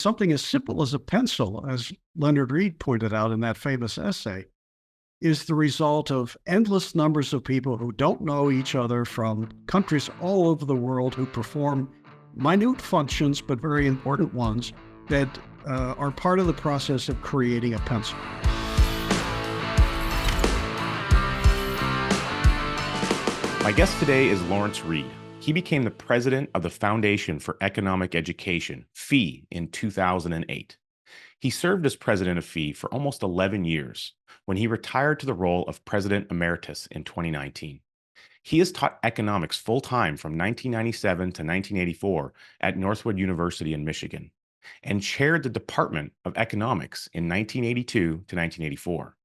something as simple as a pencil, as Leonard Read pointed out in that famous essay, is the result of endless numbers of people who don't know each other from countries all over the world who perform minute functions, but very important ones, that are part of the process of creating a pencil. My guest today is Lawrence Reed. He became the president of the Foundation for Economic Education, FEE, in 2008. He served as president of FEE for almost 11 years when he retired to the role of president emeritus in 2019. He has taught economics full-time from 1997 to 1984 at Northwood University in Michigan and chaired the Department of Economics in 1982 to 1984.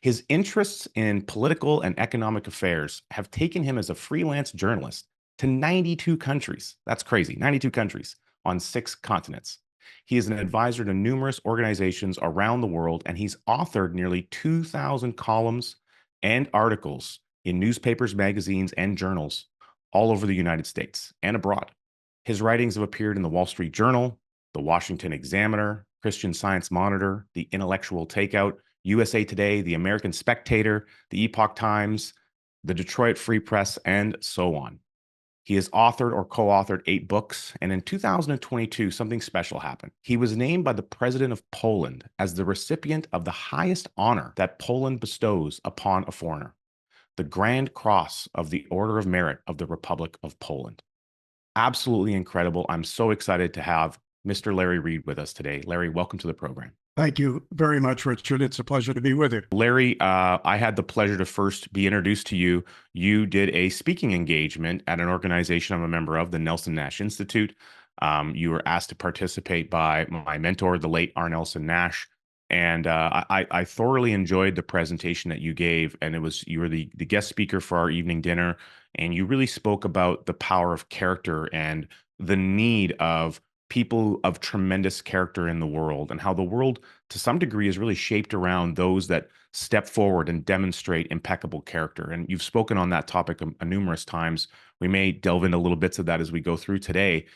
His interests in political and economic affairs have taken him as a freelance journalist to 92 countries. That's crazy, 92 countries on 6 continents. He is an advisor to numerous organizations around the world, and he's authored nearly 2,000 columns and articles in newspapers, magazines, and journals all over the United States and abroad. His writings have appeared in the Wall Street Journal, the Washington Examiner, Christian Science Monitor, the Intellectual Takeout, USA Today, the American Spectator, the Epoch Times, the Detroit Free Press, and so on. He has authored or co-authored 8 books, and in 2022, something special happened. He was named by the president of Poland as the recipient of the highest honor that Poland bestows upon a foreigner, the Grand Cross of the Order of Merit of the Republic of Poland. Absolutely incredible. I'm so excited to have Mr. Larry Reed with us today. Larry, welcome to the program. Thank you very much, Richard. It's a pleasure to be with you. Larry, I had the pleasure to first be introduced to you. You did a speaking engagement at an organization I'm a member of, the Nelson Nash Institute. You were asked to participate by my mentor, the late R. Nelson Nash. And I thoroughly enjoyed the presentation that you gave. And you were the guest speaker for our evening dinner. And you really spoke about the power of character and the need of people of tremendous character in the world, and how the world to some degree is really shaped around those that step forward and demonstrate impeccable character. And you've spoken on that topic numerous times. We may delve into little bits of that as we go through today.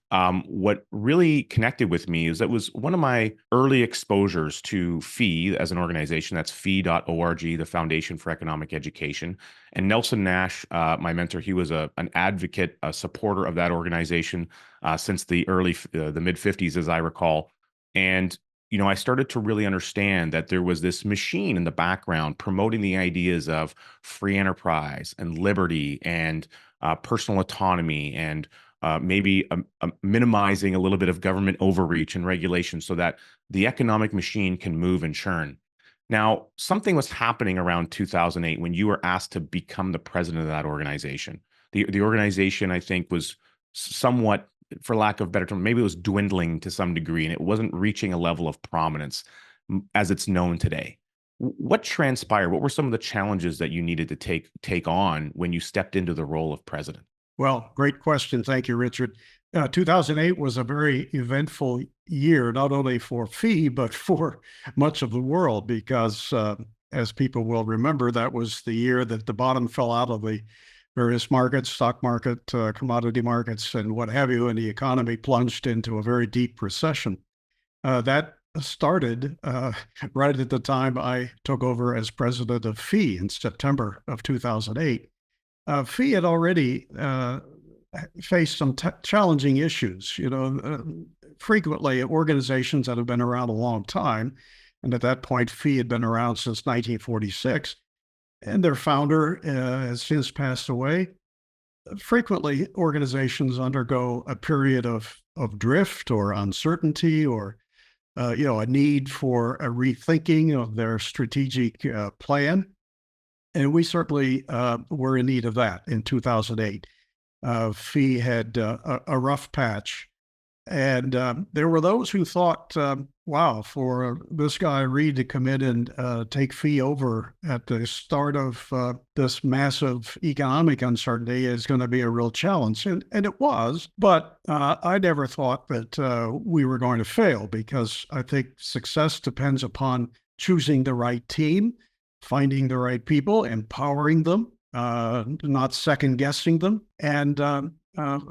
What really connected with me is that was one of my early exposures to FEE as an organization. That's fee.org, the Foundation for Economic Education. And Nelson Nash, my mentor, he was an advocate, a supporter of that organization since the mid 50s, as I recall. And I started to really understand that there was this machine in the background promoting the ideas of free enterprise and liberty and personal autonomy and maybe minimizing a little bit of government overreach and regulation so that the economic machine can move and churn. Now, something was happening around 2008 when you were asked to become the president of that organization. The organization, I think, was somewhat, for lack of a better term, maybe it was dwindling to some degree, and it wasn't reaching a level of prominence as it's known today. What transpired? What were some of the challenges that you needed to take on when you stepped into the role of president? Well, great question. Thank you, Richard. 2008 was a very eventful year, not only for FEE, but for much of the world, because as people will remember, that was the year that the bottom fell out of the various markets, stock market, commodity markets, and what have you, and the economy plunged into a very deep recession. That started right at the time I took over as president of FEE in September of 2008. FEE had already faced some challenging issues. Frequently organizations that have been around a long time, and at that point, FEE had been around since 1946, and their founder has since passed away. Frequently, organizations undergo a period of drift or uncertainty, or a need for a rethinking of their strategic plan. And we certainly were in need of that in 2008. FEE had a rough patch. And there were those who thought, wow, for this guy Reed to come in and take FEE over at the start of this massive economic uncertainty is going to be a real challenge. And it was, but I never thought that we were going to fail, because I think success depends upon choosing the right team, finding the right people, empowering them, not second guessing them, and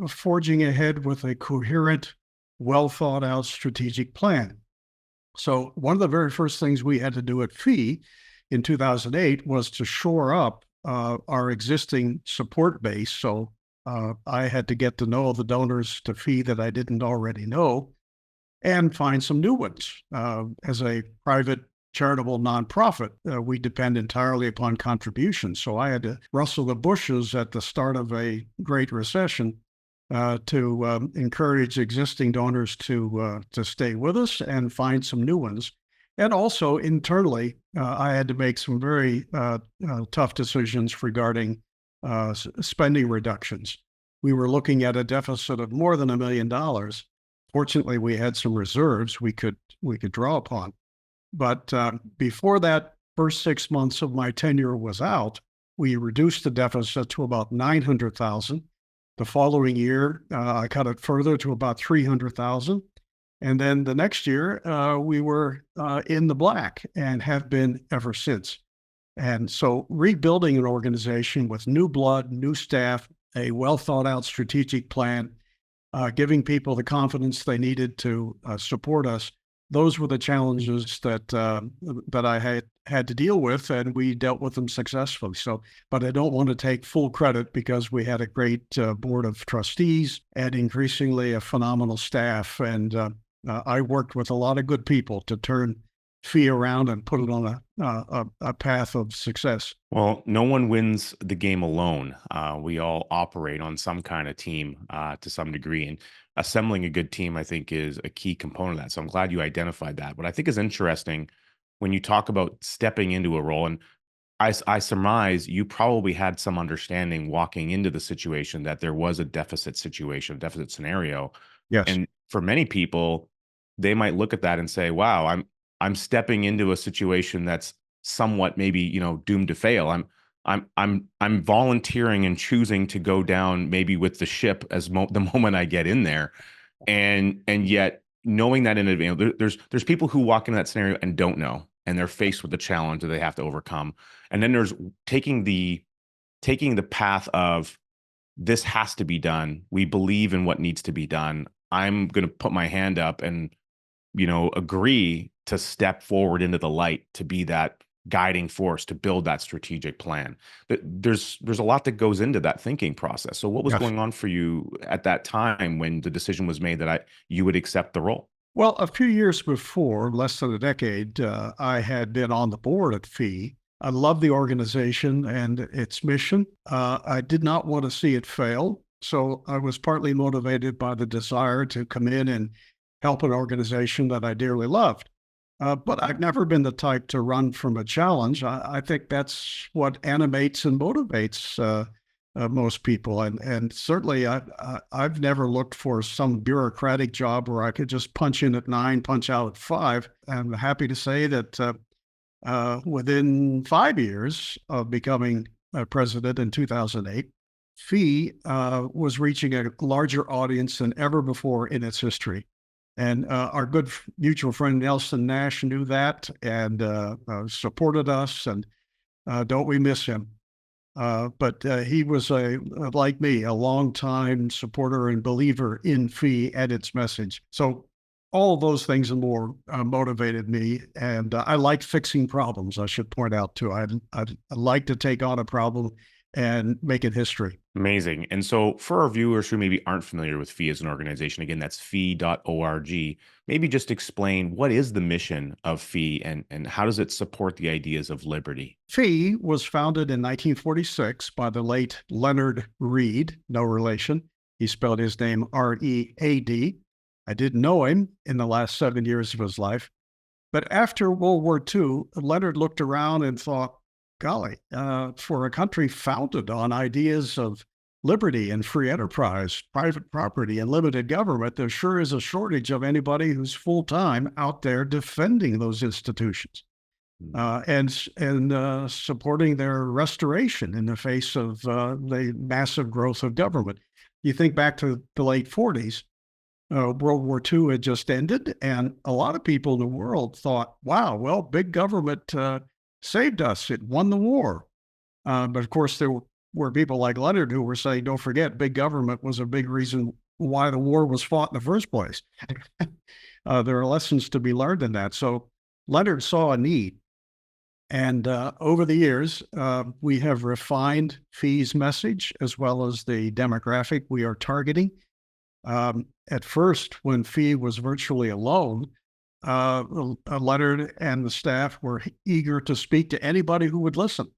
forging ahead with a coherent, well thought out strategic plan. So one of the very first things we had to do at FEE in 2008 was to shore up our existing support base. So I had to get to know the donors to FEE that I didn't already know and find some new ones. As a private charitable nonprofit, we depend entirely upon contributions. So I had to rustle the bushes at the start of a Great Recession to encourage existing donors to stay with us and find some new ones. And also internally, I had to make some very tough decisions regarding spending reductions. We were looking at a deficit of more than $1 million. Fortunately, we had some reserves we could draw upon. But before that first 6 months of my tenure was out, we reduced the deficit to about 900,000. The following year, I cut it further to about 300,000. And then the next year, we were in the black and have been ever since. And so rebuilding an organization with new blood, new staff, a well thought out strategic plan, giving people the confidence they needed to support us. Those were the challenges that I had to deal with, and we dealt with them successfully. So, but I don't want to take full credit because we had a great board of trustees and increasingly a phenomenal staff. And I worked with a lot of good people to turn FEE around and put it on a path of success. Well, no one wins the game alone. We all operate on some kind of team to some degree, and assembling a good team, I think, is a key component of that. So I'm glad you identified that. What I think is interesting when you talk about stepping into a role, and I surmise you probably had some understanding walking into the situation that there was a deficit situation, deficit scenario, Yes. and for many people, they might look at that and say, "Wow, I'm stepping into a situation that's somewhat maybe, doomed to fail. I'm volunteering and choosing to go down maybe with the ship as the moment I get in there." And yet knowing that in advance, there's people who walk into that scenario and don't know, and they're faced with the challenge that they have to overcome. And then there's taking the path of, this has to be done. We believe in what needs to be done. I'm going to put my hand up and agree to step forward into the light, to be that guiding force, to build that strategic plan. But there's a lot that goes into that thinking process. So what was Yes. going on for you at that time when the decision was made that you would accept the role? Well, a few years before, less than a decade, I had been on the board at FEE. I love the organization and its mission. I did not want to see it fail. So I was partly motivated by the desire to come in and help an organization that I dearly loved. But I've never been the type to run from a challenge. I think that's what animates and motivates most people. And certainly I've never looked for some bureaucratic job where I could just punch in at 9, punch out at 5. I'm happy to say that within 5 years of becoming president in 2008, FEE was reaching a larger audience than ever before in its history. And our good mutual friend Nelson Nash knew that and supported us. And don't we miss him? But he was like me, a longtime supporter and believer in FEE and its message. So all of those things and more motivated me. And I like fixing problems, I should point out too. I like to take on a problem and make it history. Amazing. And so for our viewers who maybe aren't familiar with FEE as an organization, again, that's fee.org. Maybe just explain, what is the mission of FEE, and how does it support the ideas of liberty? FEE was founded in 1946 by the late Leonard Read, no relation. He spelled his name R-E-A-D. I didn't know him in the last 7 years of his life. But after World War II, Leonard looked around and thought, golly, for a country founded on ideas of liberty and free enterprise, private property, and limited government, there sure is a shortage of anybody who's full-time out there defending those institutions and supporting their restoration in the face of the massive growth of government. You think back to the late 40s, World War II had just ended, and a lot of people in the world thought, wow, well, big government saved us. It won the war. But of course, there were people like Leonard who were saying, don't forget, big government was a big reason why the war was fought in the first place. There are lessons to be learned in that. So Leonard saw a need. And over the years, we have refined Fee's message as well as the demographic we are targeting. At first, when Fee was virtually alone, Leonard and the staff were eager to speak to anybody who would listen.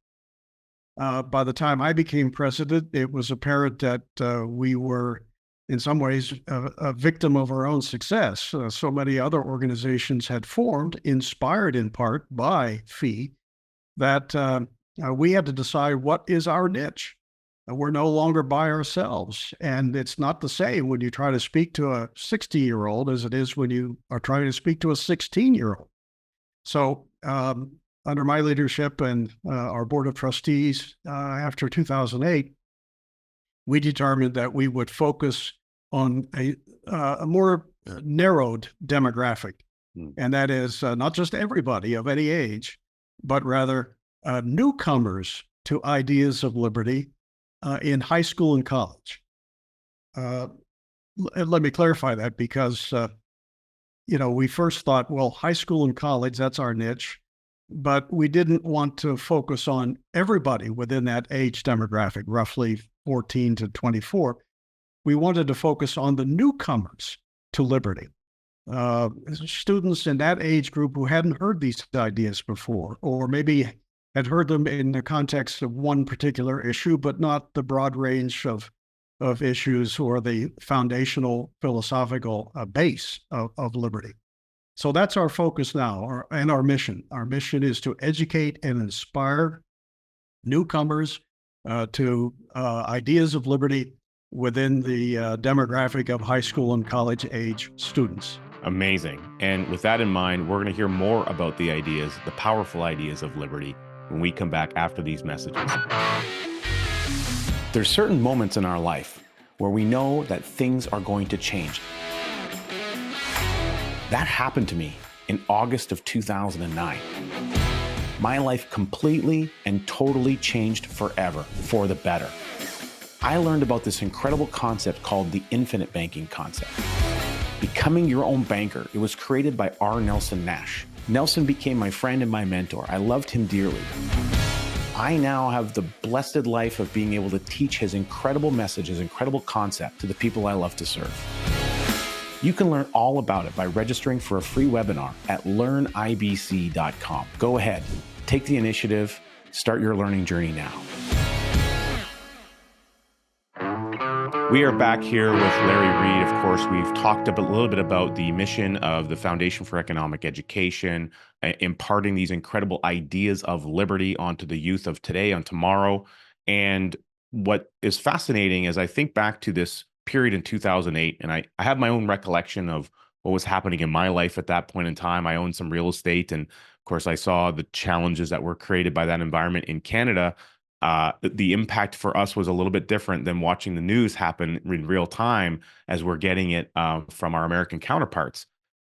By the time I became president, it was apparent that we were, in some ways, a victim of our own success. So many other organizations had formed, inspired in part by Fee, that we had to decide what is our niche. We're no longer by ourselves. And it's not the same when you try to speak to a 60-year-old as it is when you are trying to speak to a 16-year-old. So under my leadership and our board of trustees after 2008, we determined that we would focus on a more narrowed demographic. And that is not just everybody of any age, but rather newcomers to ideas of liberty in high school and college. Let me clarify that because, we first thought, well, high school and college, that's our niche. But we didn't want to focus on everybody within that age demographic, roughly 14 to 24. We wanted to focus on the newcomers to liberty. Students in that age group who hadn't heard these ideas before, or maybe had heard them in the context of one particular issue, but not the broad range of issues or the foundational philosophical base of liberty. So that's our focus now, and our mission. Our mission is to educate and inspire newcomers to ideas of liberty within the demographic of high school and college age students. Amazing. And with that in mind, we're going to hear more about the ideas, the powerful ideas of liberty, when we come back after these messages. There's certain moments in our life where we know that things are going to change. That happened to me in August of 2009. My life completely and totally changed forever, for the better. I learned about this incredible concept called the infinite banking concept. Becoming your own banker. It was created by R. Nelson Nash. Nelson became my friend and my mentor. I loved him dearly. I now have the blessed life of being able to teach his incredible message, his incredible concept to the people I love to serve. You can learn all about it by registering for a free webinar at learnibc.com. Go ahead, take the initiative, start your learning journey now. We are back here with Larry Reed. Of course, we've talked a little bit about the mission of the Foundation for Economic Education, imparting these incredible ideas of liberty onto the youth of today and tomorrow. And what is fascinating is I think back to this period in 2008, and I have my own recollection of what was happening in my life at that point in time. I owned some real estate, and of course, I saw the challenges that were created by that environment in Canada. The impact for us was a little bit different than watching the news happen in real time as we're getting it from our American counterparts.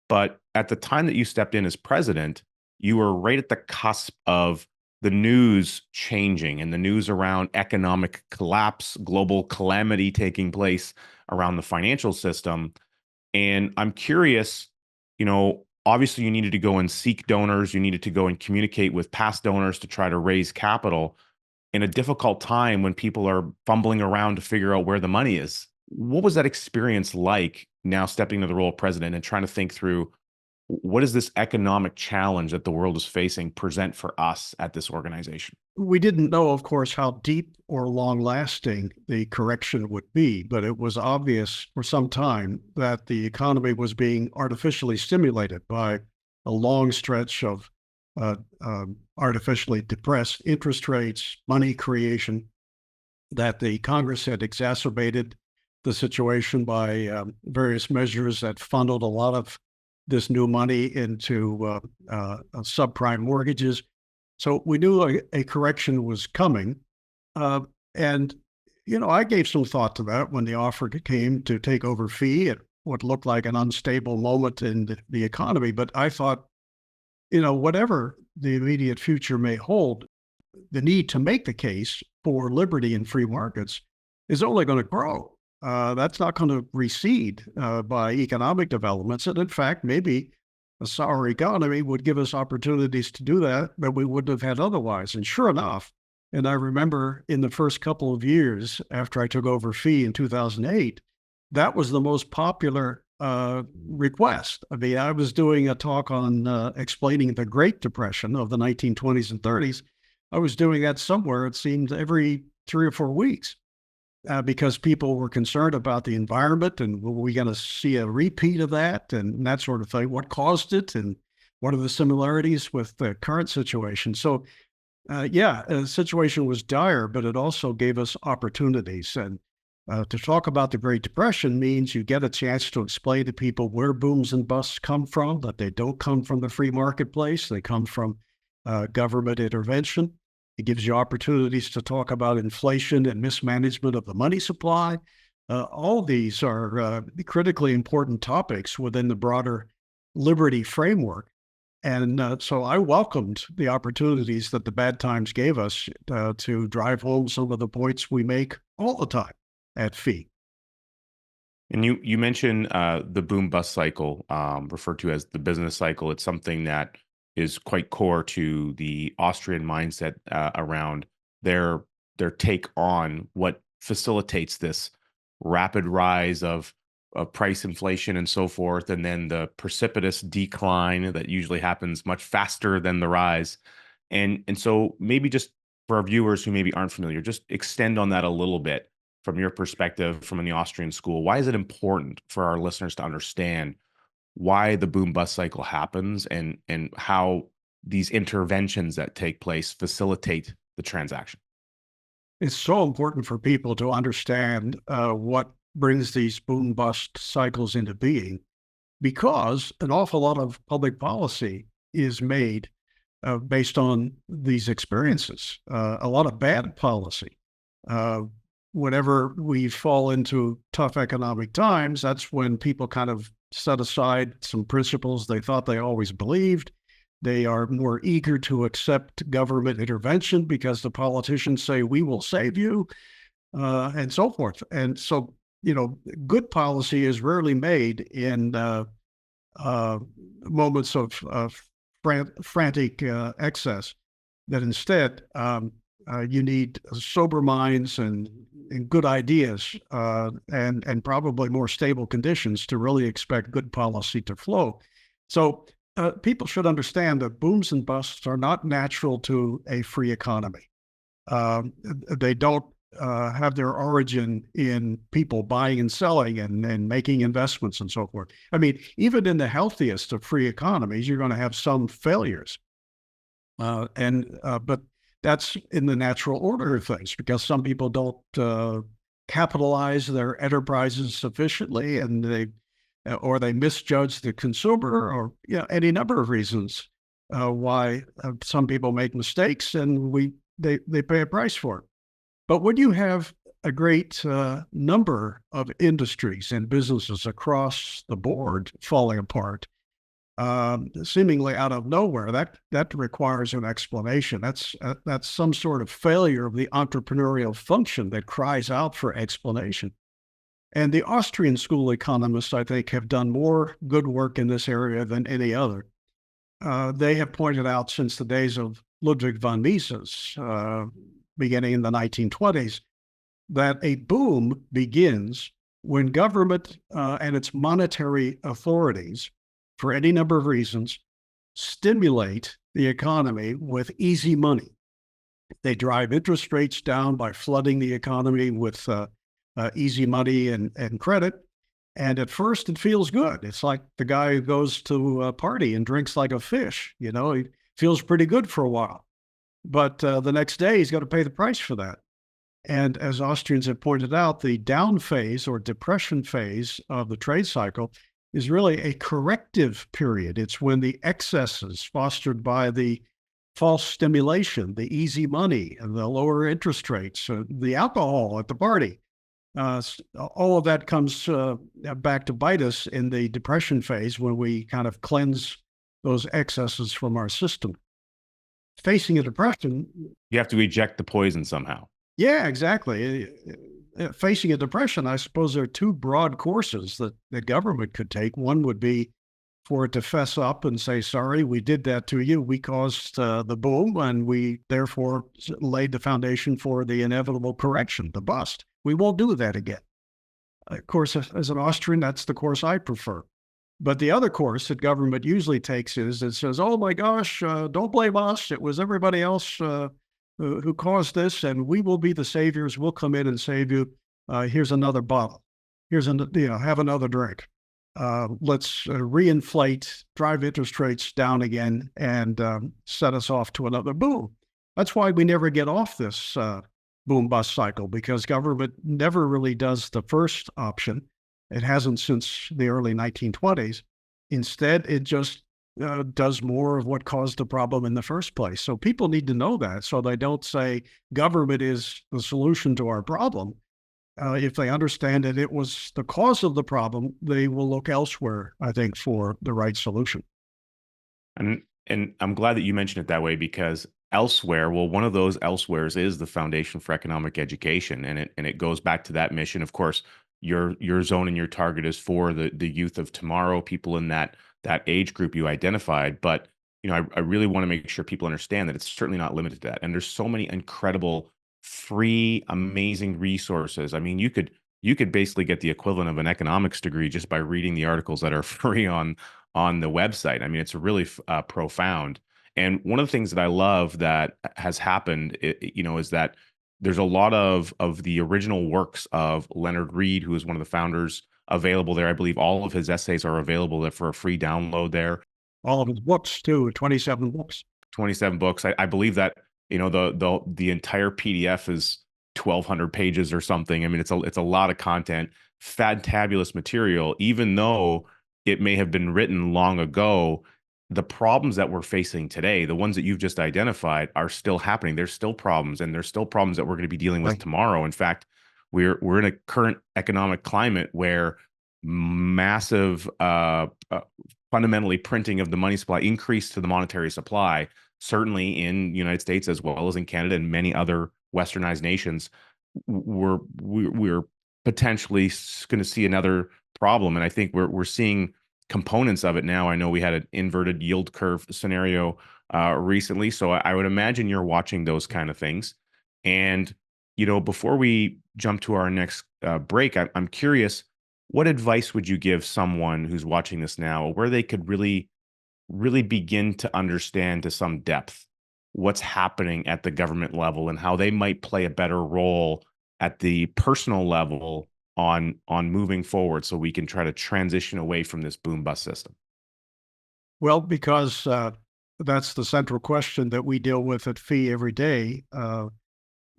But at the time that you stepped in as president, you were right at the cusp of the news changing and the news around economic collapse, global calamity taking place around the financial system. And I'm curious, obviously you needed to go and seek donors, you needed to go and communicate with past donors to try to raise capital in a difficult time when people are fumbling around to figure out where the money is. What was that experience like now stepping into the role of president and trying to think through what is this economic challenge that the world is facing present for us at this organization? We didn't know, of course, how deep or long-lasting the correction would be, but it was obvious for some time that the economy was being artificially stimulated by a long stretch of artificially depressed interest rates, money creation, that the Congress had exacerbated the situation by various measures that funneled a lot of this new money into subprime mortgages. So we knew a correction was coming. And, I gave some thought to that when the offer came to take over Fee at what looked like an unstable moment in the economy. But I thought, whatever the immediate future may hold, the need to make the case for liberty in free markets is only going to grow. That's not going to recede by economic developments. And in fact, maybe a sour economy would give us opportunities to do that that we wouldn't have had otherwise. And sure enough, and I remember in the first couple of years after I took over Fee in 2008, that was the most popular request. I mean, I was doing a talk on explaining the Great Depression of the 1920s and 30s. I was doing that somewhere, it seemed, every 3 or 4 weeks because people were concerned about the environment and were we going to see a repeat of that and that sort of thing? What caused it and what are the similarities with the current situation? So, yeah, the situation was dire, but it also gave us opportunities. And to talk about the Great Depression means you get a chance to explain to people where booms and busts come from, that they don't come from the free marketplace, they come from government intervention. It gives you opportunities to talk about inflation and mismanagement of the money supply. All these are critically important topics within the broader liberty framework. And so I welcomed the opportunities that the bad times gave us to drive home some of the points we make all the time at Fee. And you mentioned the boom bust cycle, referred to as the business cycle. It's something that is quite core to the Austrian mindset around their take on what facilitates this rapid rise of price inflation and so forth, and then the precipitous decline that usually happens much faster than the rise. And so maybe just for our viewers who maybe aren't familiar, just extend on that a little bit from your perspective from the Austrian school. Why is it important for our listeners to understand why the boom bust cycle happens and how these interventions that take place facilitate the transaction? It's so important for people to understand what brings these boom bust cycles into being because an awful lot of public policy is made based on these experiences, a lot of bad policy. Uh, Whenever we fall into tough economic times, that's when people kind of set aside some principles they thought they always believed. They are more eager to accept government intervention because the politicians say, we will save you, and so forth. And so, good policy is rarely made in uh, moments of frantic excess, that instead you need sober minds and good ideas and probably more stable conditions to really expect good policy to flow. So people should understand that booms and busts are not natural to a free economy. They don't have their origin in people buying and selling and making investments and so forth. I mean, even in the healthiest of free economies, you're going to have some failures. But that's in the natural order of things because some people don't capitalize their enterprises sufficiently, and they misjudge the consumer, or any number of reasons why some people make mistakes, and they pay a price for it. But when you have a great number of industries and businesses across the board falling apart, seemingly out of nowhere, that requires an explanation. That's some sort of failure of the entrepreneurial function that cries out for explanation. And the Austrian school economists, I think, have done more good work in this area than any other. They have pointed out since the days of Ludwig von Mises, beginning in the 1920s, that a boom begins when government and its monetary authorities, for any number of reasons, stimulate the economy with easy money. They drive interest rates down by flooding the economy with easy money and credit. And at first, it feels good. It's like the guy who goes to a party and drinks like a fish. He feels pretty good for a while. But the next day, he's got to pay the price for that. And as Austrians have pointed out, the down phase or depression phase of the trade cycle is really a corrective period. It's when the excesses fostered by the false stimulation, the easy money, and the lower interest rates, the alcohol at the party, all of that comes back to bite us in the depression phase when we kind of cleanse those excesses from our system. Facing a depression, You have to eject the poison somehow. yeah, exactly. facing a depression, I suppose there are two broad courses that the government could take. One would be for it to fess up and say, sorry, we did that to you. We caused the boom, and we therefore laid the foundation for the inevitable correction, the bust. We won't do that again. Of course, as an Austrian, that's the course I prefer. But the other course that government usually takes is it says, oh my gosh, don't blame us. It was everybody else who caused this, and we will be the saviors. We'll come in and save you. Here's another bottle. Have another drink. Let's reinflate, drive interest rates down again, and set us off to another boom. That's why we never get off this boom bust cycle, because government never really does the first option. It hasn't since the early 1920s. Instead, it just does more of what caused the problem in the first place. So people need to know that, so they don't say government is the solution to our problem. If they understand that it was the cause of the problem, they will look elsewhere, I think, for the right solution. And I'm glad that you mentioned it that way, because elsewhere, well, one of those elsewheres is the Foundation for Economic Education, and it goes back to that mission. Of course, your zone and your target is for the youth of tomorrow, people in that age group you identified. But I really want to make sure people understand that it's certainly not limited to that. And there's so many incredible, free, amazing resources. I mean, you could basically get the equivalent of an economics degree just by reading the articles that are free on the website. I mean, it's really profound. And one of the things that I love that has happened, is that there's a lot of the original works of Leonard Read, who is one of the founders, available there. I believe all of his essays are available there for a free download there. All of his books too, 27 books. 27 books. I believe that, the entire PDF is 1,200 pages or something. I mean, it's a lot of content, fantabulous material, even though it may have been written long ago. The problems that we're facing today, the ones that you've just identified, are still happening. There's still problems, and there's still problems that we're going to be dealing with tomorrow. In fact, we're in a current economic climate where massive, fundamentally printing of the money supply, increase to the monetary supply, certainly in the United States as well as in Canada and many other westernized nations, we're potentially going to see another problem. And I think we're seeing components of it now. I know we had an inverted yield curve scenario recently, so I would imagine you're watching those kind of things. And before we jump to our next break, I'm curious, what advice would you give someone who's watching this now, where they could really begin to understand to some depth what's happening at the government level and how they might play a better role at the personal level on moving forward, so we can try to transition away from this boom bust system? Well, because that's the central question that we deal with at FEE every day.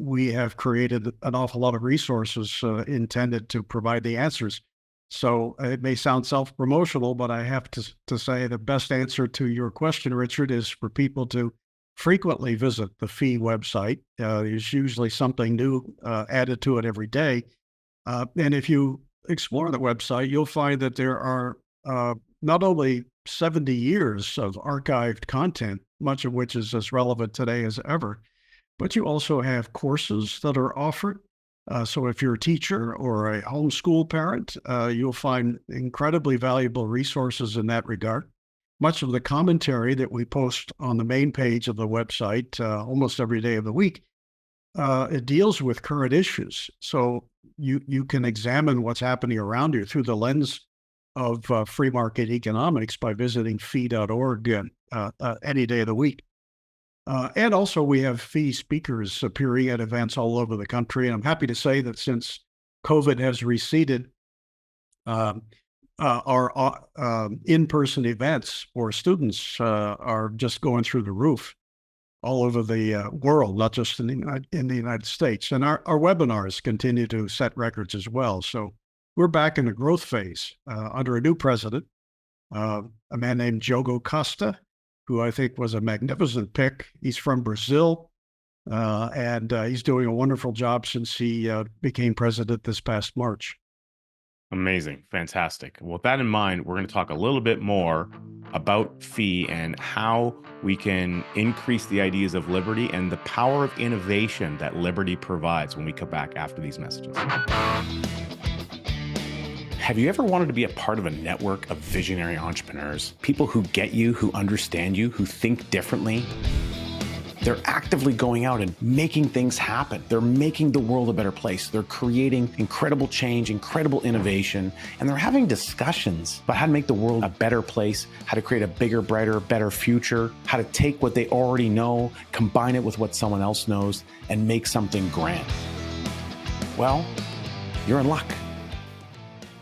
We have created an awful lot of resources intended to provide the answers. So it may sound self-promotional, but I have to say the best answer to your question, Richard, is for people to frequently visit the FEE website. There's usually something new added to it every day. And if you explore the website, you'll find that there are not only 70 years of archived content, much of which is as relevant today as ever, but you also have courses that are offered. So if you're a teacher or a homeschool parent, you'll find incredibly valuable resources in that regard. Much of the commentary that we post on the main page of the website almost every day of the week, it deals with current issues. So you can examine what's happening around you through the lens of free market economics by visiting fee.org any day of the week. And also we have FEE speakers appearing at events all over the country. And I'm happy to say that since COVID has receded, our in-person events for students are just going through the roof all over the world, not just in the United States. And our webinars continue to set records as well. So we're back in a growth phase under a new president, a man named Diogo Costa, who I think was a magnificent pick. He's from Brazil, and he's doing a wonderful job since he became president this past March. Amazing. Fantastic. Well, with that in mind, we're going to talk a little bit more about fee and how we can increase the ideas of liberty and the power of innovation that liberty provides when we come back after these messages. Have you ever wanted to be a part of a network of visionary entrepreneurs? People who get you, who understand you, who think differently? They're actively going out and making things happen. They're making the world a better place. They're creating incredible change, incredible innovation, and they're having discussions about how to make the world a better place, how to create a bigger, brighter, better future, how to take what they already know, combine it with what someone else knows, and make something grand. Well, you're in luck.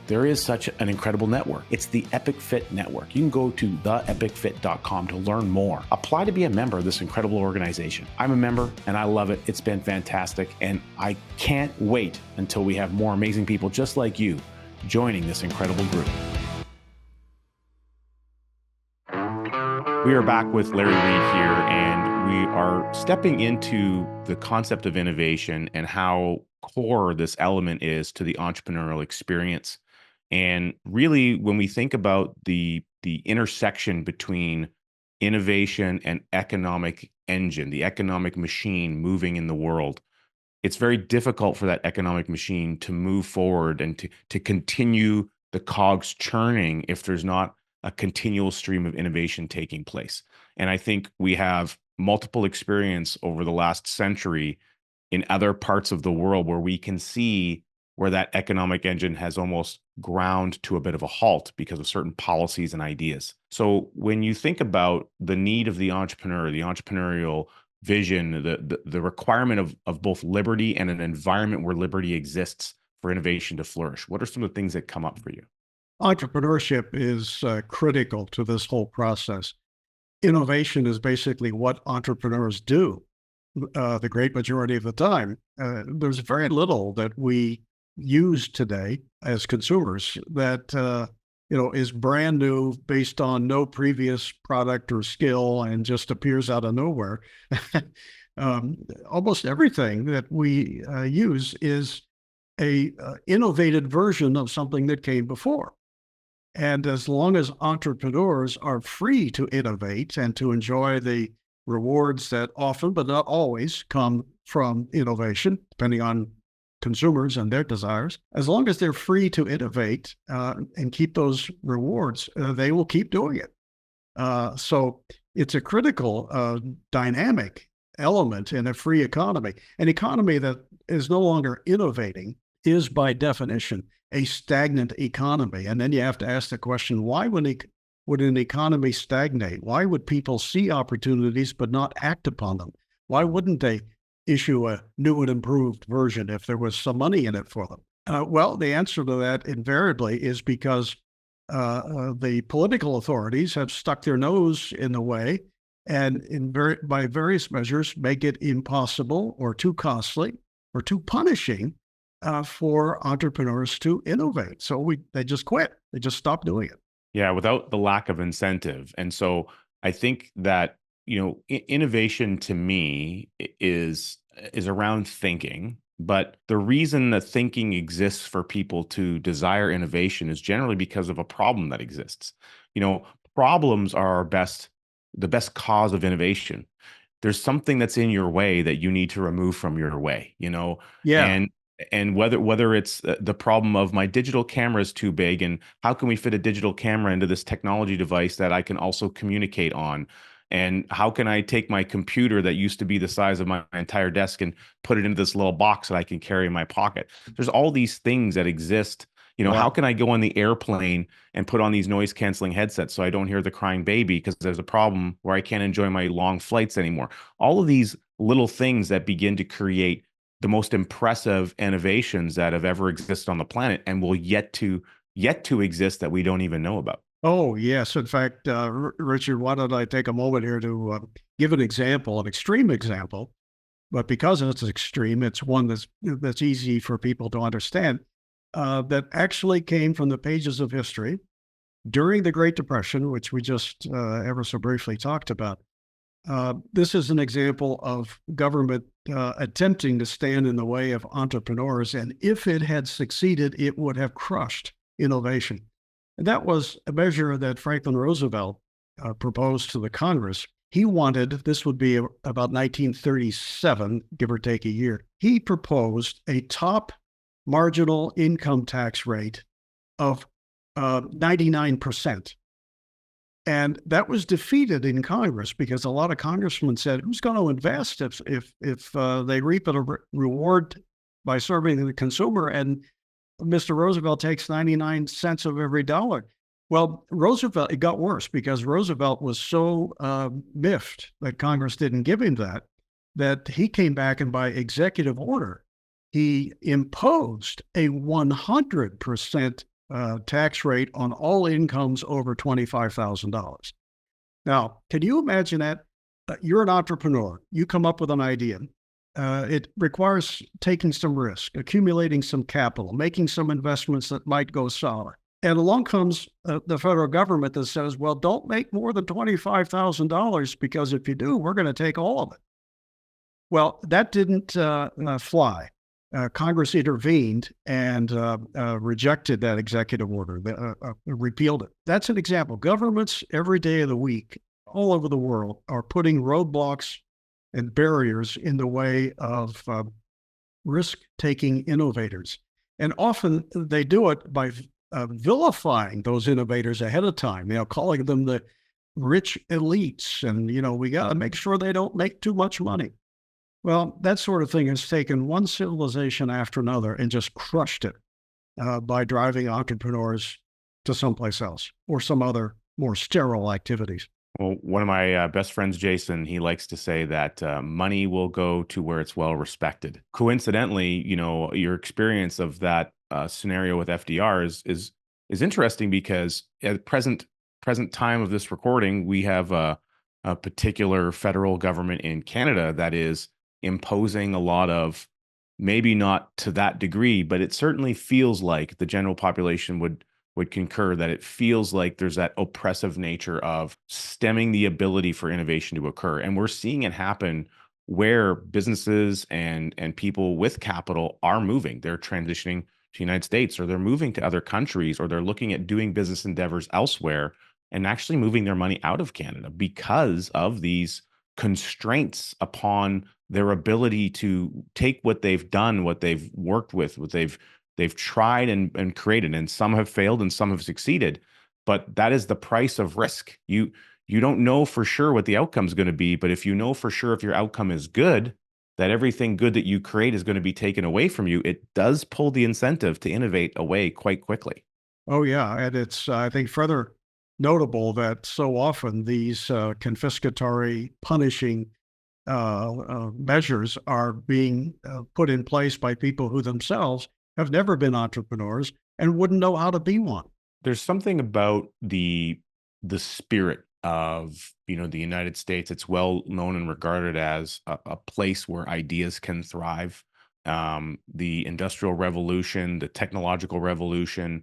There is such an incredible network. It's the Epic Fit Network. You can go to theepicfit.com to learn more. Apply to be a member of this incredible organization. I'm a member and I love it. It's been fantastic. And I can't wait until we have more amazing people just like you joining this incredible group. We are back with Larry Reed here, and we are stepping into the concept of innovation and how core this element is to the entrepreneurial experience. And really, when we think about the intersection between innovation and economic engine, the economic machine moving in the world, it's very difficult for that economic machine to move forward and to continue the cogs churning if there's not a continual stream of innovation taking place. And I think we have multiple experience over the last century in other parts of the world where we can see where that economic engine has almost ground to a bit of a halt because of certain policies and ideas. So when you think about the need of the entrepreneur, the entrepreneurial vision, the requirement of both liberty and an environment where liberty exists for innovation to flourish, what are some of the things that come up for you? Entrepreneurship is critical to this whole process. Innovation is basically what entrepreneurs do the great majority of the time. There's very little that we use today as consumers that is brand new, based on no previous product or skill, and just appears out of nowhere. Almost everything that we use is a innovated version of something that came before. And as long as entrepreneurs are free to innovate and to enjoy the rewards that often, but not always, come from innovation, depending on consumers and their desires, as long as they're free to innovate and keep those rewards, they will keep doing it. So it's a critical dynamic element in a free economy. An economy that is no longer innovating is, by definition, a stagnant economy. And then you have to ask the question, why would an economy stagnate? Why would people see opportunities but not act upon them? Why wouldn't they issue a new and improved version if there was some money in it for them? Well, the answer to that invariably is because the political authorities have stuck their nose in the way and by various measures make it impossible or too costly or too punishing for entrepreneurs to innovate. So they just quit. They just stop doing it. Yeah, without the lack of incentive. And so I think that, innovation to me is around thinking, but the reason that thinking exists for people to desire innovation is generally because of a problem that exists. Problems are the best cause of innovation. There's something that's in your way that you need to remove from your way, Yeah. and whether it's the problem of my digital camera is too big, and how can we fit a digital camera into this technology device that I can also communicate on? And how can I take my computer that used to be the size of my entire desk and put it into this little box that I can carry in my pocket? There's all these things that exist. How Wow. can I go on the airplane and put on these noise canceling headsets so I don't hear the crying baby because there's a problem where I can't enjoy my long flights anymore? All of these little things that begin to create the most impressive innovations that have ever existed on the planet and will yet to exist that we don't even know about. Oh, yes. In fact, Richard, why don't I take a moment here to give an example, an extreme example, but because it's extreme, it's one that's easy for people to understand, that actually came from the pages of history during the Great Depression, which we just ever so briefly talked about. This is an example of government attempting to stand in the way of entrepreneurs. And if it had succeeded, it would have crushed innovation. And that was a measure that Franklin Roosevelt proposed to the Congress. He wanted, this would be about 1937, give or take a year. He proposed a top marginal income tax rate of 99%. And that was defeated in Congress because a lot of congressmen said, "Who's going to invest if they reap a reward by serving the consumer?" And Mr. Roosevelt takes 99 cents of every dollar. Well, Roosevelt, it got worse because Roosevelt was so miffed that Congress didn't give him that he came back and by executive order, he imposed a 100% tax rate on all incomes over $25,000. Now, can you imagine that? You're an entrepreneur. You come up with an idea. It requires taking some risk, accumulating some capital, making some investments that might go sour. And along comes the federal government that says, well, don't make more than $25,000 because if you do, we're going to take all of it. Well, that didn't fly. Congress intervened and rejected that executive order, repealed it. That's an example. Governments every day of the week, all over the world, are putting roadblocks and barriers in the way of risk-taking innovators. And often they do it by vilifying those innovators ahead of time, calling them the rich elites. And, we got to make sure they don't make too much money. Well, that sort of thing has taken one civilization after another and just crushed it by driving entrepreneurs to someplace else or some other more sterile activities. Well, one of my best friends, Jason, he likes to say that money will go to where it's well respected. Coincidentally, your experience of that scenario with FDR is interesting because at present time of this recording, we have a particular federal government in Canada that is imposing a lot of, maybe not to that degree, but it certainly feels like the general population would concur that it feels like there's that oppressive nature of stemming the ability for innovation to occur. And we're seeing it happen where businesses and people with capital are moving. They're transitioning to the United States, or they're moving to other countries, or they're looking at doing business endeavors elsewhere and actually moving their money out of Canada because of these constraints upon their ability to take what they've done, what they've worked with, what they've tried and created, and some have failed and some have succeeded. But that is the price of risk. You don't know for sure what the outcome is going to be, but if you know for sure if your outcome is good, that everything good that you create is going to be taken away from you, it does pull the incentive to innovate away quite quickly. Oh, yeah. And it's, I think, further notable that so often these confiscatory, punishing measures are being put in place by people who themselves have never been entrepreneurs and wouldn't know how to be one. There's something about the spirit of the United States. It's well known and regarded as a place where ideas can thrive. The Industrial Revolution, the technological revolution,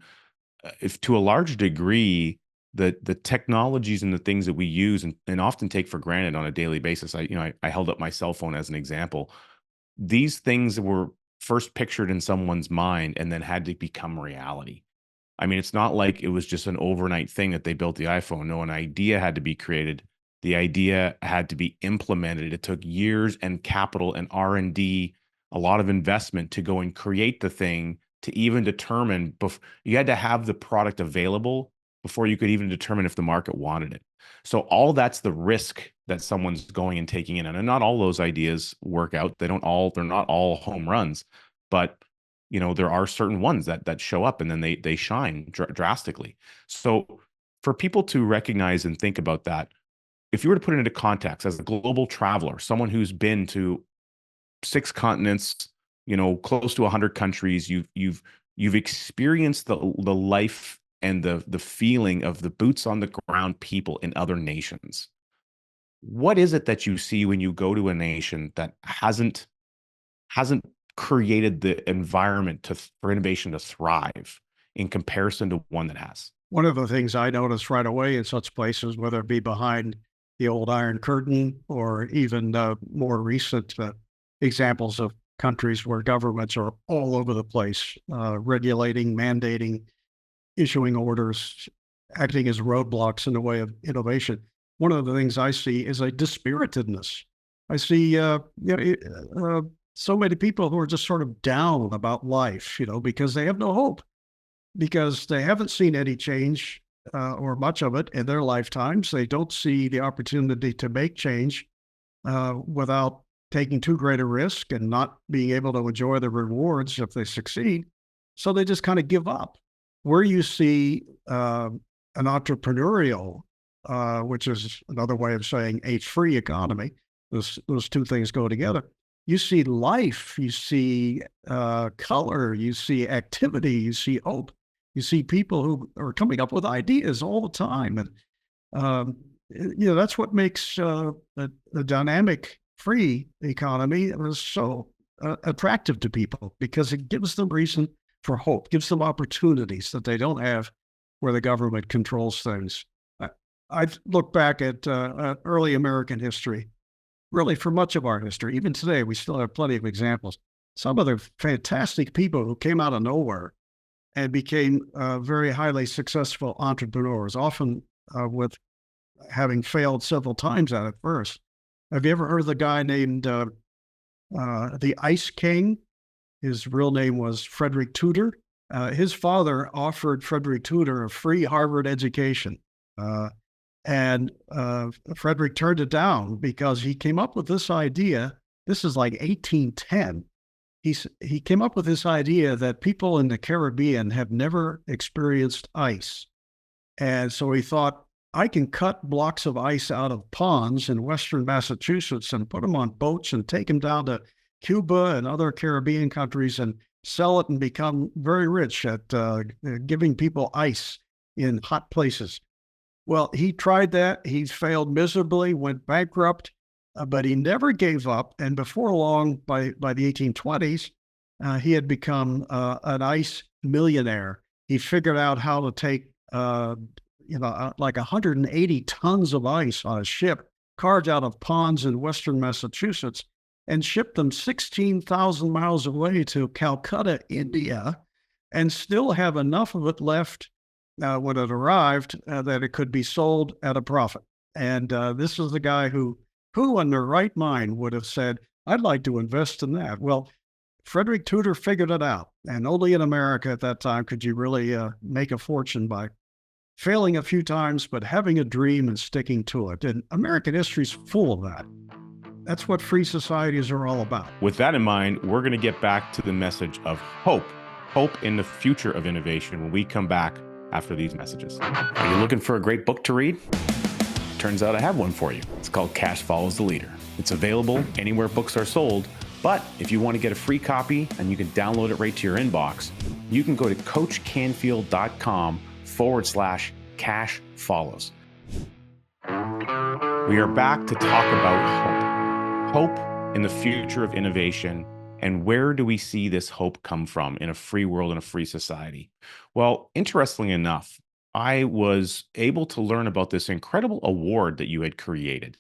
if to a large degree, the technologies and the things that we use and often take for granted on a daily basis. I held up my cell phone as an example. These things were first pictured in someone's mind and then had to become reality. I mean, it's not like it was just an overnight thing that they built the iPhone. No, an idea had to be created. The idea had to be implemented. It took years and capital and R&D, a lot of investment to go and create the thing, to even determine, you had to have the product available before you could even determine if the market wanted it. So all that's the risk that someone's going and taking in. And not all those ideas work out. They're not all home runs, but there are certain ones that show up and then they shine drastically. So for people to recognize and think about that, if you were to put it into context as a global traveler, someone who's been to 6 continents, close to 100 countries, you've experienced the life and the feeling of the boots on the ground people in other nations. What is it that you see when you go to a nation that hasn't created the environment for innovation to thrive in comparison to one that has? One of the things I noticed right away in such places, whether it be behind the old Iron Curtain, or even more recent examples of countries where governments are all over the place, regulating, mandating, issuing orders, acting as roadblocks in the way of innovation. One of the things I see is a dispiritedness. I see, so many people who are just sort of down about life, because they have no hope, because they haven't seen any change or much of it in their lifetimes. They don't see the opportunity to make change without taking too great a risk and not being able to enjoy the rewards if they succeed. So they just kind of give up. Where you see an entrepreneurial, which is another way of saying a free economy, those two things go together. You see life, you see color, you see activity, you see hope, you see people who are coming up with ideas all the time, and that's what makes the dynamic free economy so attractive to people, because it gives them reason for hope, gives them opportunities that they don't have where the government controls things. I look back at early American history, really for much of our history. Even today, we still have plenty of examples. Some of the fantastic people who came out of nowhere and became very highly successful entrepreneurs, often with having failed several times at it first. Have you ever heard of the guy named the Ice King? His real name was Frederick Tudor. His father offered Frederick Tudor a free Harvard education. And Frederick turned it down because he came up with this idea. This is like 1810. He came up with this idea that people in the Caribbean have never experienced ice. And so he thought, I can cut blocks of ice out of ponds in Western Massachusetts and put them on boats and take them down to Cuba and other Caribbean countries and sell it and become very rich at giving people ice in hot places. Well, he tried that. He failed miserably, went bankrupt, but he never gave up. And before long, by the 1820s, he had become an ice millionaire. He figured out how to take, like 180 tons of ice on a ship carved out of ponds in Western Massachusetts and ship them 16,000 miles away to Calcutta, India, and still have enough of it left when it arrived that it could be sold at a profit. And this is the guy who in their right mind would have said, I'd like to invest in that. Well, Frederick Tudor figured it out. And only in America at that time could you really make a fortune by failing a few times, but having a dream and sticking to it. And American history is full of that. That's what free societies are all about. With that in mind, we're going to get back to the message of hope in the future of innovation when we come back after these messages. Are you looking for a great book to read? Turns out I have one for you. It's called Cash Follows the Leader. It's available anywhere books are sold, but if you want to get a free copy and you can download it right to your inbox, you can go to coachcanfield.com/cash follows. We are back to talk about hope in the future of innovation. And where do we see this hope come from in a free world and a free society? Well, interestingly enough, I was able to learn about this incredible award that you had created.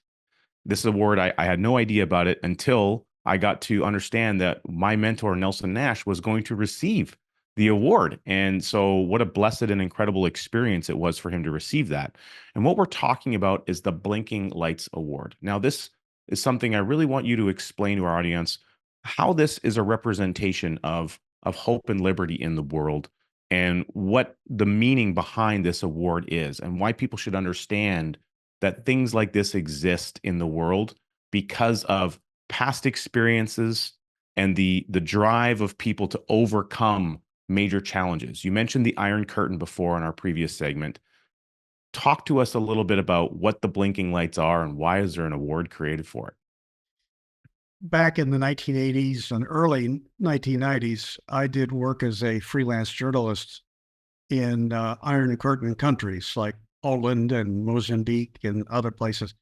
This award, I had no idea about it until I got to understand that my mentor, Nelson Nash, was going to receive the award. And so what a blessed and incredible experience it was for him to receive that. And what we're talking about is the Blinking Lights Award. Now, this is something I really want you to explain to our audience, how this is a representation of hope and liberty in the world, and what the meaning behind this award is, and why people should understand that things like this exist in the world because of past experiences and the drive of people to overcome major challenges. You mentioned the Iron Curtain before in our previous segment. Talk to us a little bit about what the Blinking Lights are and why is there an award created for it? Back in the 1980s and early 1990s, I did work as a freelance journalist in Iron Curtain countries like Poland and Mozambique and other places.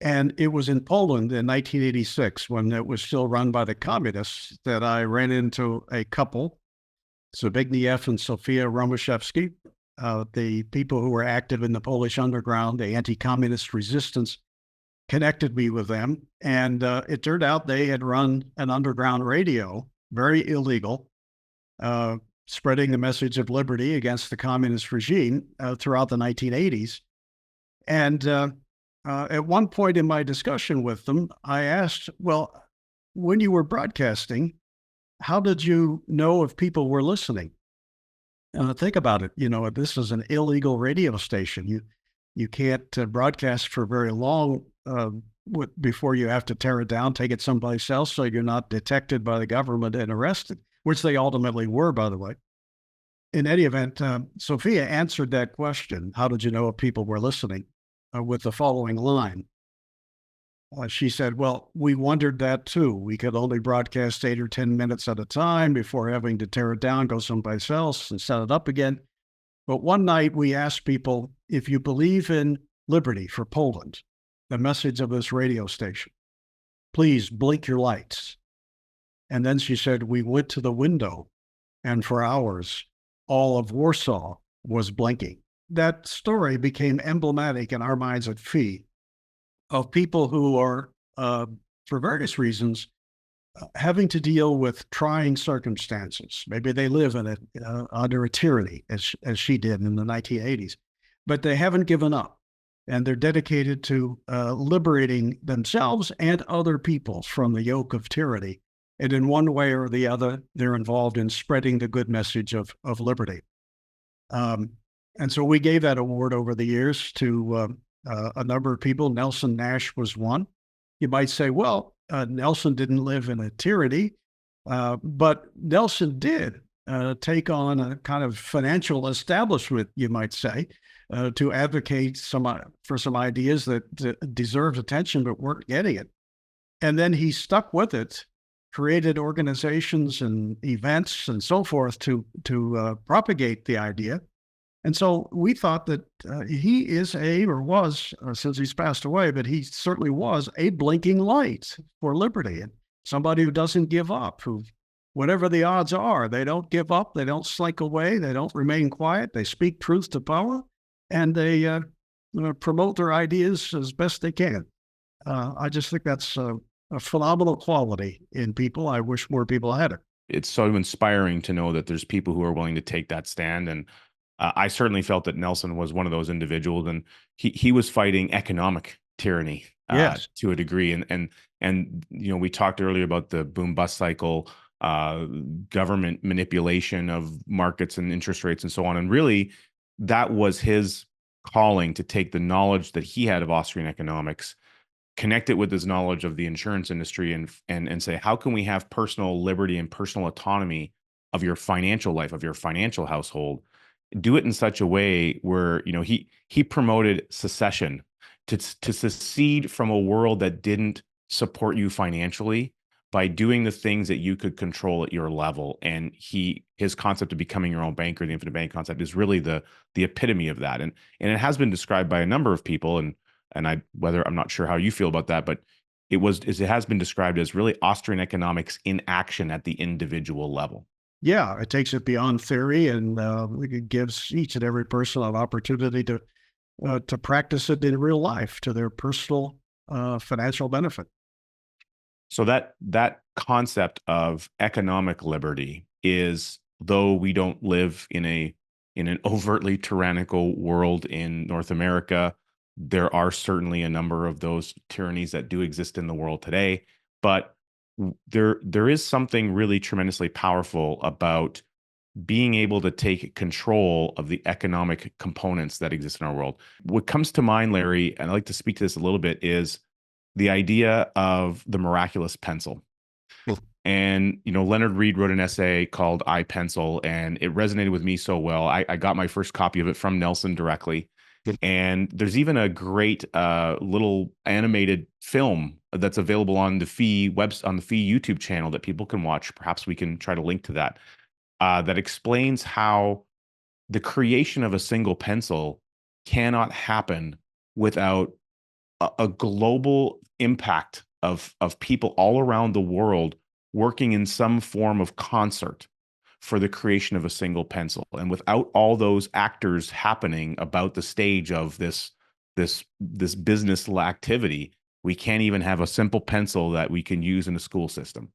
And it was in Poland in 1986, when it was still run by the communists, that I ran into a couple, Zbigniew and Sofia Romaszewski. The people who were active in the Polish underground, the anti-communist resistance, connected me with them. And it turned out they had run an underground radio, very illegal, spreading the message of liberty against the communist regime throughout the 1980s. And at one point in my discussion with them, I asked, well, when you were broadcasting, how did you know if people were listening? Think about it. This is an illegal radio station. You can't broadcast for very long before you have to tear it down, take it someplace else, so you're not detected by the government and arrested, which they ultimately were, by the way. In any event, Sophia answered that question, how did you know if people were listening, with the following line. She said, well, we wondered that too. We could only broadcast 8 or 10 minutes at a time before having to tear it down, go someplace else and set it up again. But one night we asked people, if you believe in liberty for Poland, the message of this radio station, please blink your lights. And then she said, we went to the window and for hours, all of Warsaw was blinking. That story became emblematic in our minds at FEE of people who are, for various reasons, having to deal with trying circumstances. Maybe they live in it under a tyranny, as she did in the 1980s, but they haven't given up. And they're dedicated to liberating themselves and other people from the yoke of tyranny. And in one way or the other, they're involved in spreading the good message of liberty. And so we gave that award over the years to a number of people. Nelson Nash was one. You might say, well, Nelson didn't live in a tyranny, but Nelson did take on a kind of financial establishment, you might say, to advocate for some ideas that deserved attention but weren't getting it. And then he stuck with it, created organizations and events and so forth to propagate the idea. And so we thought that he is or was, since he's passed away, but he certainly was a blinking light for liberty, and somebody who doesn't give up, who, whatever the odds are, they don't give up, they don't slink away, they don't remain quiet, they speak truth to power, and they promote their ideas as best they can. I just think that's a phenomenal quality in people. I wish more people had it. It's so inspiring to know that there's people who are willing to take that stand. And I certainly felt that Nelson was one of those individuals, and he was fighting economic tyranny Yes. to a degree. And we talked earlier about the boom bust cycle, government manipulation of markets and interest rates and so on. And really, that was his calling, to take the knowledge that he had of Austrian economics, connect it with his knowledge of the insurance industry, and say, how can we have personal liberty and personal autonomy of your financial life, of your financial household? Do it in such a way where he promoted secession, to secede from a world that didn't support you financially by doing the things that you could control at your level. And his concept of becoming your own banker, the infinite bank concept, is really the epitome of that. And it has been described by a number of people, and I'm not sure how you feel about that, but it has been described as really Austrian economics in action at the individual level. Yeah, it takes it beyond theory, and it gives each and every person an opportunity to practice it in real life to their personal financial benefit. So that concept of economic liberty is, though we don't live in an overtly tyrannical world in North America, there are certainly a number of those tyrannies that do exist in the world today, but there is something really tremendously powerful about being able to take control of the economic components that exist in our world. What comes to mind, Larry, and I'd like to speak to this a little bit, is the idea of the miraculous pencil. And, Leonard Reed wrote an essay called I Pencil, and it resonated with me so well. I got my first copy of it from Nelson directly. And there's even a great little animated film that's available on the FEE YouTube channel that people can watch. Perhaps we can try to link to that. That explains how the creation of a single pencil cannot happen without a global impact of people all around the world working in some form of concert for the creation of a single pencil. And without all those actors happening about the stage of this business activity, we can't even have a simple pencil that we can use in a school system.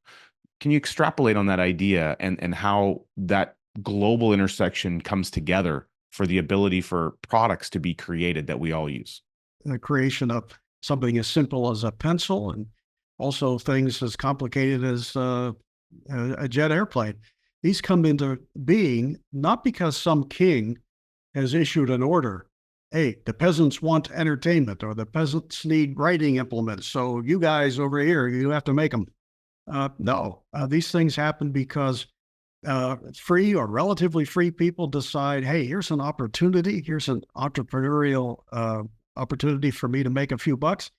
Can you extrapolate on that idea and how that global intersection comes together for the ability for products to be created that we all use? The creation of something as simple as a pencil, and also things as complicated as a jet airplane. These come into being not because some king has issued an order. Hey, the peasants want entertainment, or the peasants need writing implements. So you guys over here, you have to make them. No, these things happen because free or relatively free people decide, hey, here's an opportunity. Here's an entrepreneurial opportunity for me to make a few bucks.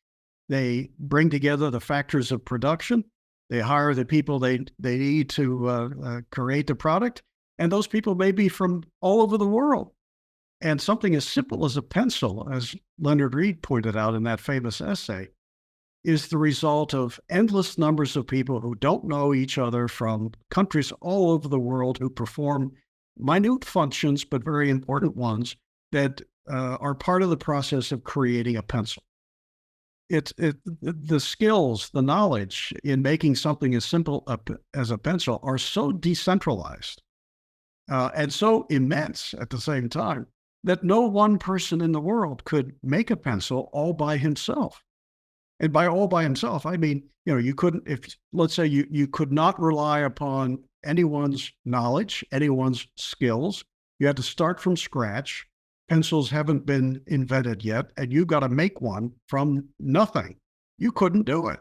They bring together the factors of production. They hire the people they need to create the product. And those people may be from all over the world. And something as simple as a pencil, as Leonard Reed pointed out in that famous essay, is the result of endless numbers of people who don't know each other from countries all over the world, who perform minute functions, but very important ones, that are part of the process of creating a pencil. The skills, the knowledge in making something as simple as a pencil are so decentralized and so immense at the same time that no one person in the world could make a pencil all by himself. And by all by himself, I mean, you couldn't, if let's say you could not rely upon anyone's knowledge, anyone's skills. You had to start from scratch. Pencils haven't been invented yet, and you've got to make one from nothing. You couldn't do it,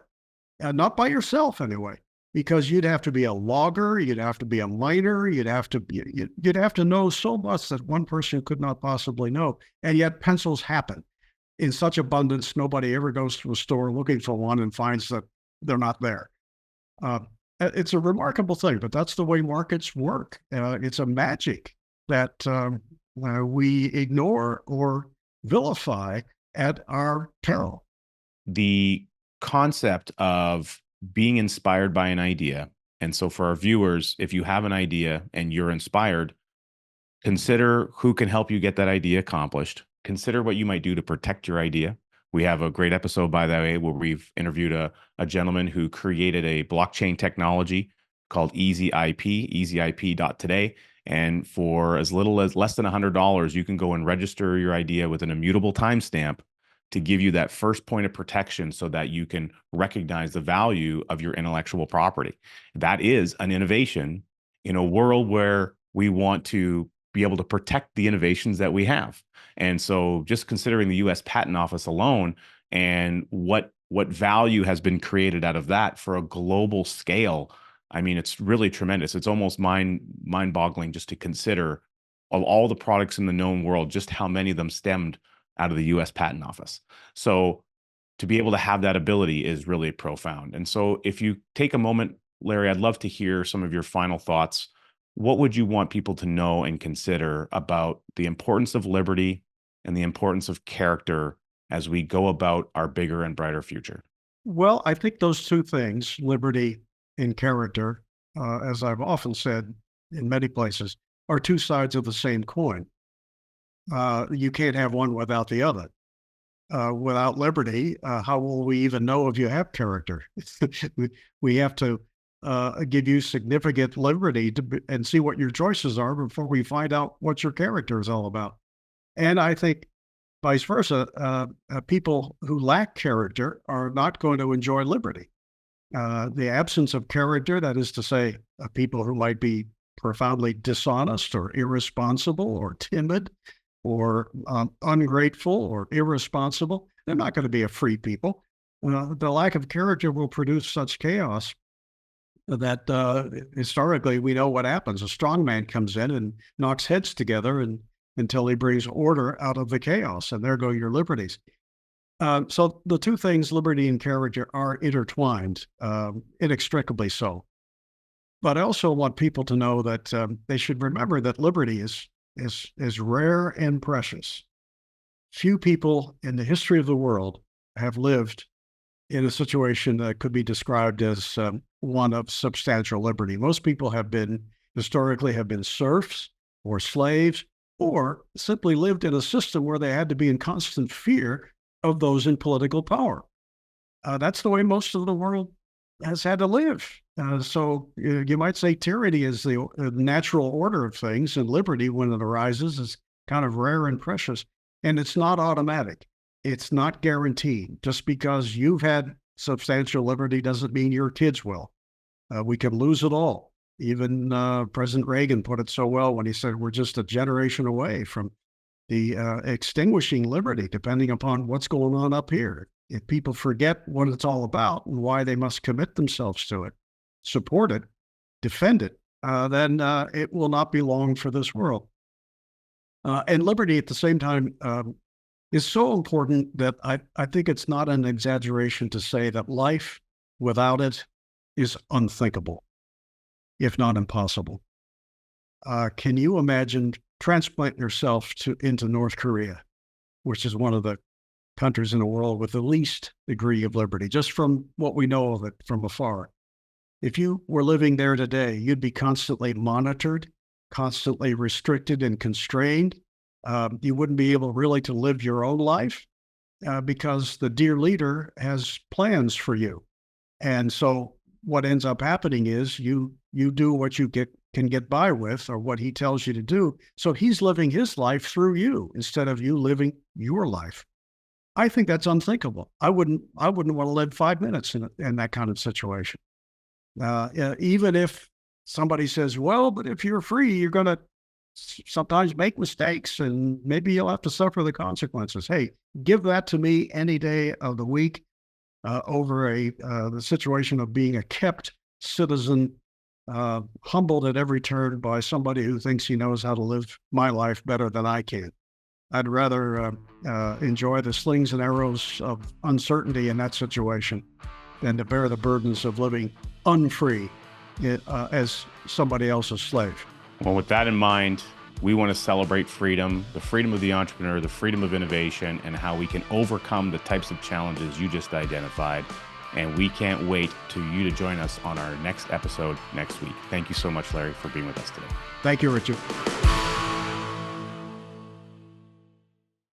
not by yourself anyway, because you'd have to be a logger, you'd have to be a miner, you'd have to know so much that one person could not possibly know. And yet pencils happen in such abundance, nobody ever goes to a store looking for one and finds that they're not there. It's a remarkable thing, but that's the way markets work. It's a magic that we ignore or vilify at our peril. The concept of being inspired by an idea. And so for our viewers, if you have an idea and you're inspired, consider who can help you get that idea accomplished. Consider what you might do to protect your idea. We have a great episode, by the way, where we've interviewed a gentleman who created a blockchain technology called easyip.today. And for as little as less than $100, you can go and register your idea with an immutable timestamp to give you that first point of protection so that you can recognize the value of your intellectual property. That is an innovation in a world where we want to be able to protect the innovations that we have. And so just considering the US Patent Office alone and what value has been created out of that for a global scale, I mean, it's really tremendous. It's almost mind-boggling just to consider, of all the products in the known world, just how many of them stemmed out of the US Patent Office. So to be able to have that ability is really profound. And so if you take a moment, Larry, I'd love to hear some of your final thoughts. What would you want people to know and consider about the importance of liberty and the importance of character as we go about our bigger and brighter future? Well, I think those two things, liberty and character, as I've often said in many places, are two sides of the same coin. You can't have one without the other. Without liberty, how will we even know if you have character? We have to give you significant liberty and see what your choices are before we find out what your character is all about. And I think vice versa, people who lack character are not going to enjoy liberty. The absence of character, that is to say, people who might be profoundly dishonest or irresponsible or timid or ungrateful or irresponsible, they're not going to be a free people. The lack of character will produce such chaos that historically we know what happens. A strong man comes in and knocks heads together until he brings order out of the chaos, and there go your liberties. So the two things, liberty and character, are intertwined, inextricably so. But I also want people to know that they should remember that liberty is rare and precious. Few people in the history of the world have lived in a situation that could be described as one of substantial liberty. Most people have been historically have been serfs or slaves, or simply lived in a system where they had to be in constant fear of those in political power. That's the way most of the world has had to live. So you might say tyranny is the natural order of things, and liberty, when it arises, is kind of rare and precious. And it's not automatic. It's not guaranteed. Just because you've had substantial liberty doesn't mean your kids will. We can lose it all. Even President Reagan put it so well when he said we're just a generation away from the extinguishing liberty, depending upon what's going on up here. If people forget what it's all about and why they must commit themselves to it, support it, defend it, then it will not be long for this world. And liberty at the same time is so important that I think it's not an exaggeration to say that life without it is unthinkable, if not impossible. Can you imagine transplant yourself into North Korea, which is one of the countries in the world with the least degree of liberty, just from what we know of it from afar? If you were living there today, you'd be constantly monitored, constantly restricted and constrained. You wouldn't be able really to live your own life because the dear leader has plans for you. And so what ends up happening is you do what you can get by with, or what he tells you to do. So he's living his life through you instead of you living your life. I think that's unthinkable. I wouldn't want to live 5 minutes in that kind of situation. Even if somebody says, well, but if you're free, you're going to sometimes make mistakes and maybe you'll have to suffer the consequences. Hey, give that to me any day of the week over the situation of being a kept citizen, humbled at every turn by somebody who thinks he knows how to live my life better than I can. I'd rather enjoy the slings and arrows of uncertainty in that situation than to bear the burdens of living unfree as somebody else's slave. Well, with that in mind, we want to celebrate freedom, the freedom of the entrepreneur, the freedom of innovation, and how we can overcome the types of challenges you just identified. And we can't wait to you to join us on our next episode next week. Thank you so much, Larry, for being with us today. Thank you, Richard.